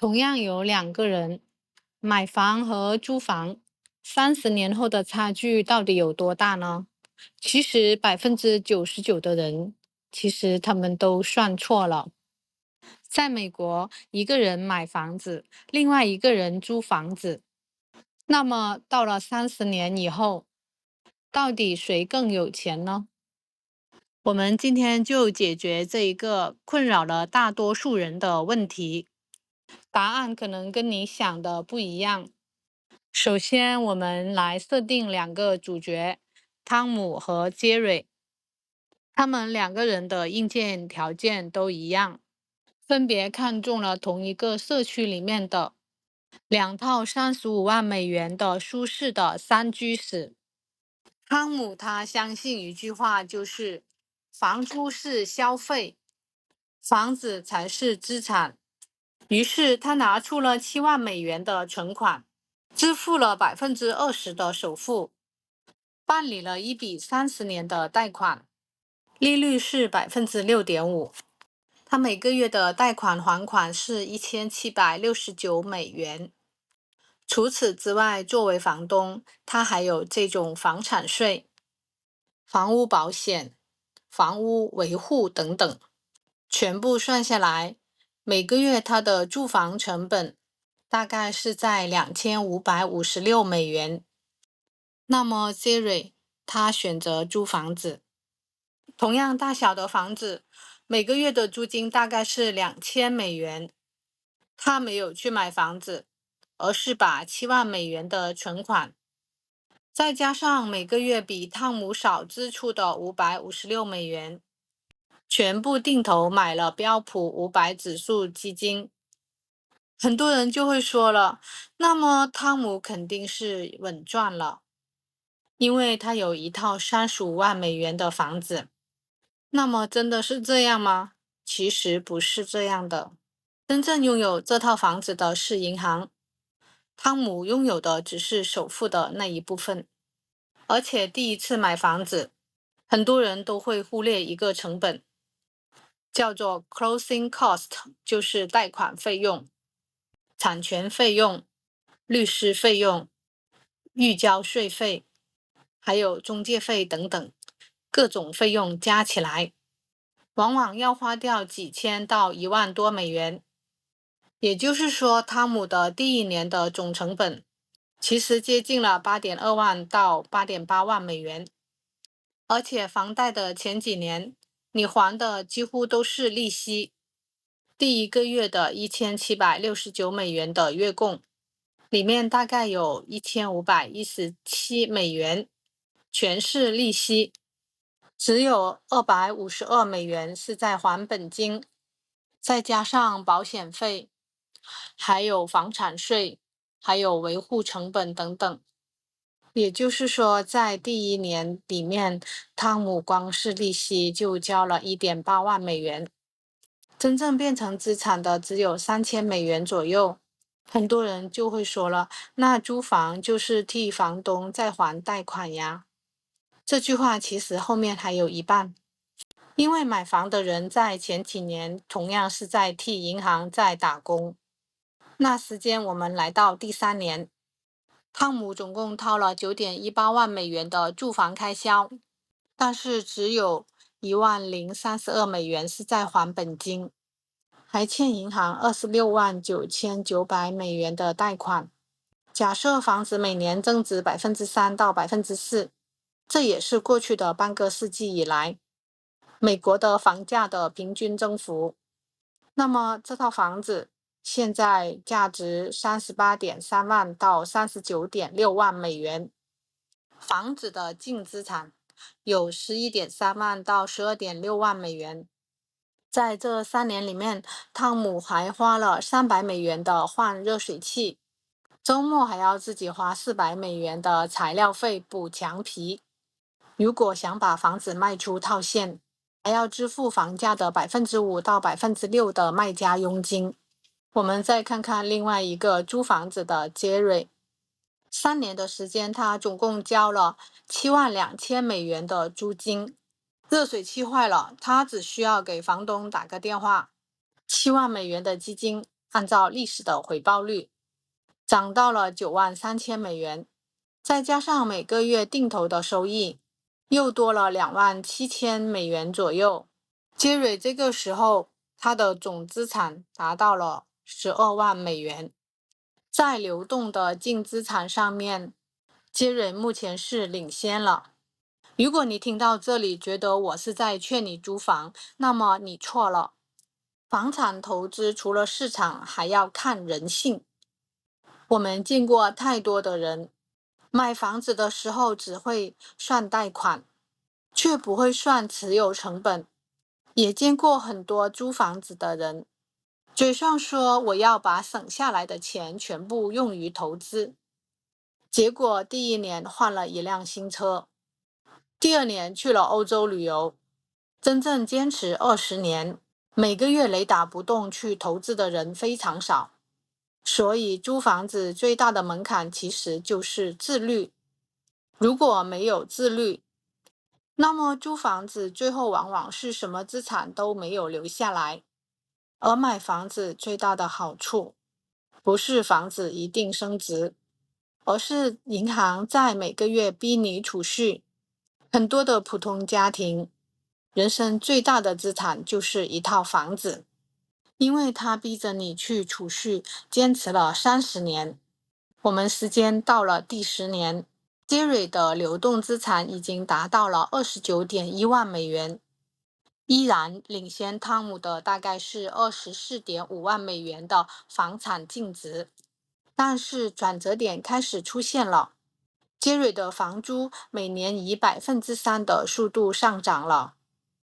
同样有两个人买房和租房，30年后的差距到底有多大呢？其实99%的人，其实他们都算错了。在美国，一个人买房子，另外一个人租房子，那么到了30年以后，到底谁更有钱呢？我们今天就解决这一个困扰了大多数人的问题。答案可能跟你想的不一样。首先，我们来设定两个主角，汤姆和杰瑞。他们两个人的硬件条件都一样，分别看中了同一个社区里面的2套35万美元的舒适的3居室。汤姆他相信一句话，就是房租是消费，房子才是资产。于是他拿出了7万美元的存款，支付了20%的首付，办理了一笔30年的贷款，利率是6.5%。他每个月的贷款还款是1769美元。除此之外，作为房东，他还有这种房产税、房屋保险、房屋维护等等，全部算下来，每个月他的住房成本大概是在2556美元。那么 Siri 他选择租房子，同样大小的房子，每个月的租金大概是2000美元。他没有去买房子，而是把7万美元的存款，再加上每个月比汤姆少支出的556美元，全部定投买了标普500指数基金。很多人就会说了，那么汤姆肯定是稳赚了，因为他有一套35万美元的房子。那么真的是这样吗？其实不是这样的。真正拥有这套房子的是银行，汤姆拥有的只是首付的那一部分。而且第一次买房子，很多人都会忽略一个成本，叫做 closing cost， 就是贷款费用、产权费用、律师费用、预交税费，还有中介费等等，各种费用加起来，往往要花掉几千到1万多美元。也就是说，汤姆的第一年的总成本其实接近了8.2万到8.8万美元。而且房贷的前几年，你还的几乎都是利息。第一个月的1769美元的月供，里面大概有1517美元，全是利息，只有252美元是在还本金，再加上保险费，还有房产税，还有维护成本等等。也就是说，在第一年里面，汤姆光是利息就交了1.8万美元，真正变成资产的只有3000美元左右。很多人就会说了，那租房就是替房东在还贷款呀。这句话其实后面还有一半，因为买房的人在前几年同样是在替银行在打工。那时间我们来到第3年，汤姆总共掏了9.18万美元的住房开销，但是只有1万032美元是在还本金，还欠银行26万9900美元的贷款。假设房子每年增值3%到4%，这也是过去的半个世纪以来美国的房价的平均增幅。那么这套房子现在价值38.3万到39.6万美元，房子的净资产有11.3万到12.6万美元。在这3年里面，汤姆还花了300美元的换热水器，周末还要自己花400美元的材料费补墙皮。如果想把房子卖出套现，还要支付房价的5%到6%的卖家佣金。我们再看看另外一个租房子的杰瑞，3年的时间，他总共交了72000美元的租金。热水器坏了，他只需要给房东打个电话，7万美元的基金按照历史的回报率，涨到了93000美元，再加上每个月定投的收益，又多了27000美元左右。杰瑞这个时候，他的总资产达到了12万美元。在流动的净资产上面，杰瑞目前是领先了。如果你听到这里觉得我是在劝你租房，那么你错了。房产投资除了市场，还要看人性。我们见过太多的人，买房子的时候只会算贷款，却不会算持有成本。也见过很多租房子的人，嘴上说我要把省下来的钱全部用于投资，结果第一年换了一辆新车，第二年去了欧洲旅游。真正坚持20年，每个月雷打不动去投资的人非常少。所以租房子最大的门槛其实就是自律。如果没有自律，那么租房子最后往往是什么资产都没有留下来。而买房子最大的好处，不是房子一定升值，而是银行在每个月逼你储蓄。很多的普通家庭，人生最大的资产就是一套房子，因为它逼着你去储蓄，坚持了30年。我们时间到了第10年，杰瑞的流动资产已经达到了29.1万美元，依然领先汤姆的大概是24.5万美元的房产净值。但是转折点开始出现了，杰瑞的房租每年以3%的速度上涨了，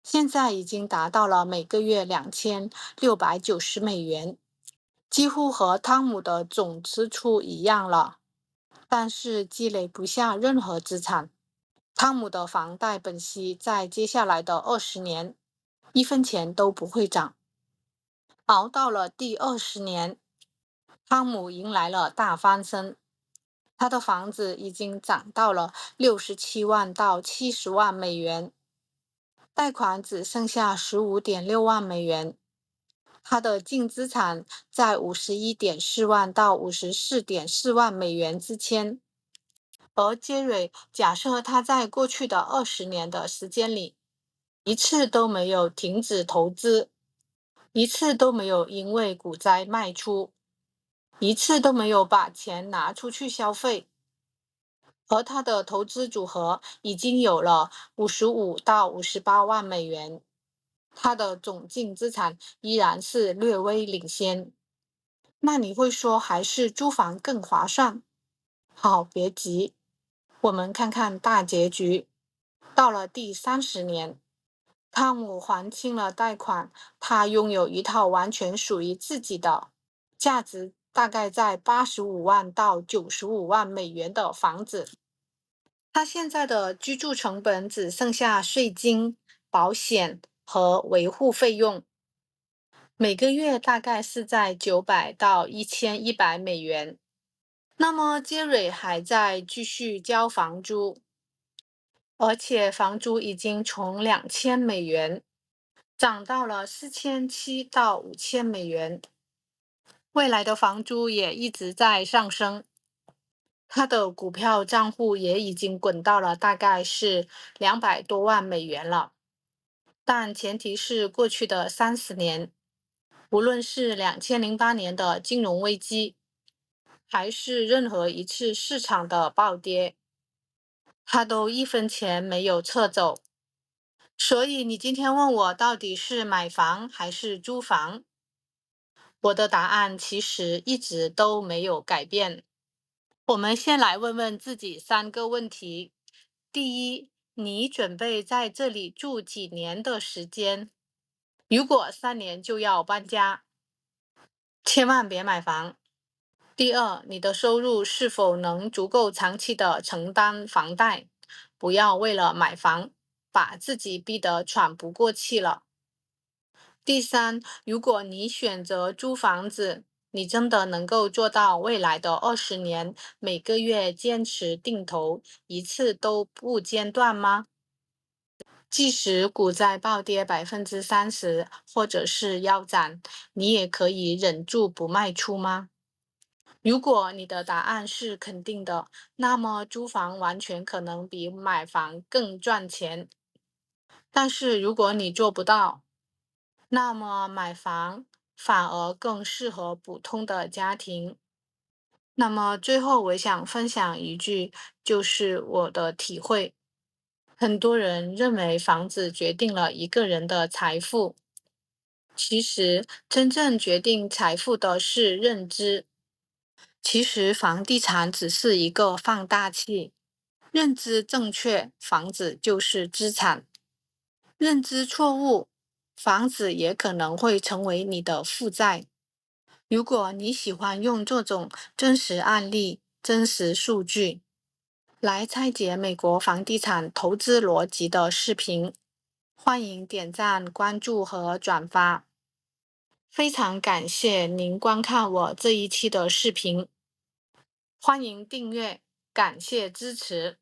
现在已经达到了每个月2690美元，几乎和汤姆的总支出一样了。但是积累不下任何资产。汤姆的房贷本息在接下来的20年，1分钱都不会涨。熬到了第20年，汤姆迎来了大翻身，他的房子已经涨到了67万到70万美元，贷款只剩下15.6万美元，他的净资产在51.4万到54.4万美元之间。而杰瑞假设他在过去的20年的时间里，一次都没有停止投资，一次都没有因为股灾卖出，一次都没有把钱拿出去消费，而他的投资组合已经有了55到58万美元，他的总净资产依然是略微领先。那你会说还是租房更划算？好，别急，我们看看大结局。到了第30年，汤姆还清了贷款，他拥有一套完全属于自己的，价值大概在85万到95万美元的房子。他现在的居住成本只剩下税金、保险和维护费用，每个月大概是在900到1100美元。那么杰瑞还在继续交房租，而且房租已经从2000美元涨到了4700到5000美元，未来的房租也一直在上升。他的股票账户也已经滚到了大概是200多万美元了，但前提是过去的30年，无论是2008年的金融危机，还是任何一次市场的暴跌，他都1分钱没有撤走。所以你今天问我到底是买房还是租房，我的答案其实一直都没有改变。我们先来问问自己3个问题。第一，你准备在这里住几年的时间？如果3年就要搬家，千万别买房。第二，你的收入是否能足够长期的承担房贷？不要为了买房，把自己逼得喘不过气了。第三，如果你选择租房子，你真的能够做到未来的20年，每个月坚持定投，一次都不间断吗？即使股债暴跌30%，或者是腰斩，你也可以忍住不卖出吗？如果你的答案是肯定的，那么租房完全可能比买房更赚钱。但是如果你做不到，那么买房反而更适合普通的家庭。那么最后我想分享一句，就是我的体会。很多人认为房子决定了一个人的财富，其实真正决定财富的是认知。其实房地产只是一个放大器，认知正确，房子就是资产；认知错误，房子也可能会成为你的负债。如果你喜欢用这种真实案例、真实数据来拆解美国房地产投资逻辑的视频，欢迎点赞、关注和转发。非常感谢您观看我这一期的视频，欢迎订阅，感谢支持。